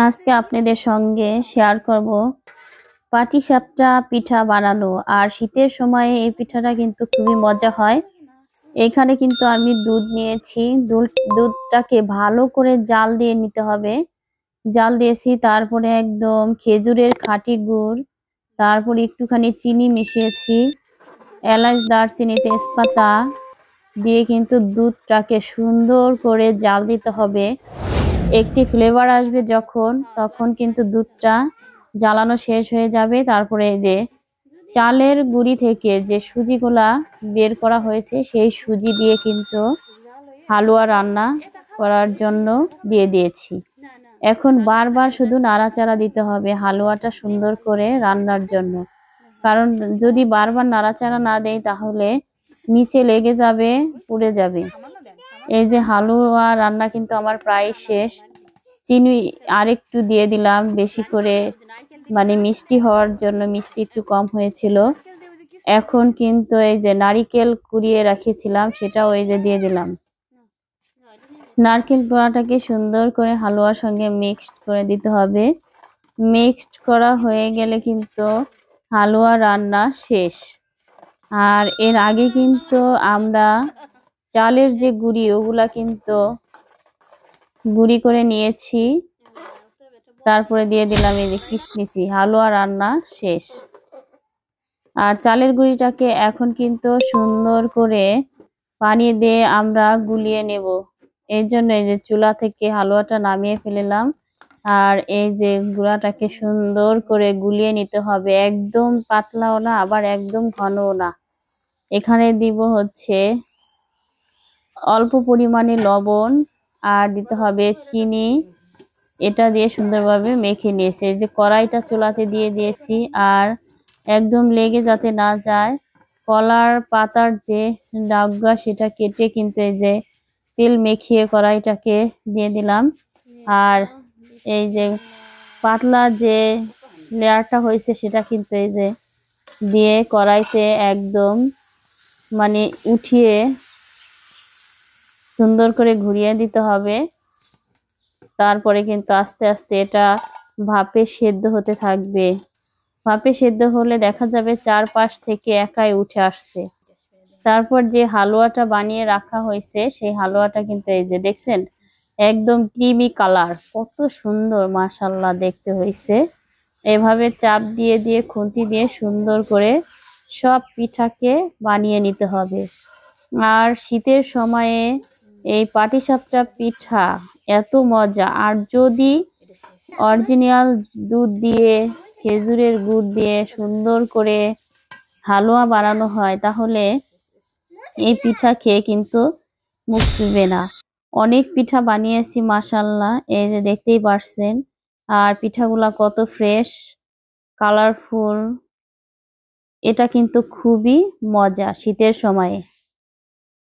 আজকে আপনাদের সঙ্গে শেয়ার করব পাটিসাপটা পিঠা বানানো। আর শীতের সময়ে এই পিঠাটা কিন্তু খুবই মজা হয়। এখানে কিন্তু আমি দুধ নিয়েছি। দুধটাকে ভালো করে জাল দিয়ে নিতে হবে। জাল দিয়েছি, তারপরে একদম খেজুরের খাঁটি গুড়, তারপরে একটুখানি চিনি মিশিয়েছি, এলাচ, দারচিনি, তেজপাতা দিয়ে কিন্তু দুধটাকে সুন্দর করে জাল দিতে হবে। একটি ফ্লেভার আসবে যখন, তখন কিন্তু দুধটা জ্বালানো শেষ হয়ে যাবে। তারপরে যে চালের গুঁড়ি থেকে যে সুজিগুলা বের করা হয়েছে, সেই সুজি দিয়ে কিন্তু হালুয়া রান্না করার জন্য দিয়ে দিয়েছি। এখন বারবার শুধু নাড়াচাড়া দিতে হবে হালুয়াটা সুন্দর করে রান্নার জন্য। কারণ যদি বারবার নাড়াচাড়া না দেয় তাহলে নিচে লেগে যাবে, পুড়ে যাবে। এই যে হালুয়া রান্না কিন্তু আমার প্রায় শেষ। চিনি আরেকটু দিয়ে দিলাম বেশি করে, মানে মিষ্টি হওয়ার জন্য। মিষ্টি একটু কম হয়েছিল। এখন কিন্তু এই যে নারিকেল কুড়িয়ে রেখেছিলাম, সেটাও এই যে দিয়ে দিলাম। নারকেল পোড়াটাকে সুন্দর করে হালুয়ার সঙ্গে মিক্সড করে দিতে হবে। মিক্সড করা হয়ে গেলে কিন্তু হালুয়া রান্না শেষ। আর এর আগে কিন্তু আমরা চালের যে গুঁড়ি, ওগুলা কিন্তু গুঁড়ি করে নিয়েছি। তারপরে দিয়ে দিলাম এই যে কিশমিশি। হালুয়া রান্না শেষ। আর চালের গুঁড়িটাকে এখন কিন্তু সুন্দর করে পানি দিয়ে আমরা গুলিয়ে নেব। এই জন্য এই যে চুলা থেকে হালুয়াটা নামিয়ে ফেললাম। আর এই যে গুঁড়াটাকে সুন্দর করে গুলিয়ে নিতে হবে, একদম পাতলাও না আবার একদম ঘনও না। এখানে দিব হচ্ছে অল্প পরিমাণে লবণ, আর দিতে হবে চিনি। এটা দিয়ে সুন্দরভাবে মেখে নিয়েছি। এই যে কড়াইটা চুলাতে দিয়ে দিয়েছি, আর একদম লেগে যাতে না যায় কলার পাতার যে ডাগা, সেটা কেটে কিন্তু এই যে তেল মেখিয়ে কড়াইটাকে দিয়ে দিলাম। আর এই যে পাতলা যে লেয়ারটা হয়েছে সেটা কিন্তু এই যে দিয়ে কড়াইতে একদম মানে উঠিয়ে সুন্দর করে ঘুরিয়ে দিতে হবে। তারপরে কিন্তু আস্তে আস্তে এটা ভাপে সেদ্ধ হতে থাকবে। ভাপে সেদ্ধ হলে দেখা যাবে চারপাশ থেকে একাই উঠে আসছে। তারপর যে হালুয়াটা বানিয়ে রাখা হয়েছে, সেই হালুয়াটা কিন্তু এই যে দেখছেন একদম ক্রিমি কালার, কত সুন্দর মাশাআল্লাহ দেখতে হয়েছে। এভাবে চাপ দিয়ে দিয়ে খুন্তি দিয়ে সুন্দর করে সব পিঠাকে বানিয়ে নিতে হবে। আর শীতের সময়ে এই পাটিসাপটা পিঠা এত মজা। আর যদি অরিজিনাল দুধ দিয়ে, খেজুরের গুড় দিয়ে সুন্দর করে হালুয়া বানানো হয়, তাহলে এই পিঠা খেয়ে কিন্তু মুখ চুবে না। অনেক পিঠা বানিয়েছি মাশাআল্লাহ, এই যে দেখতেই পারছেন। আর পিঠাগুলা কত ফ্রেশ, কালারফুল। এটা কিন্তু খুবই মজা শীতের সময়ে।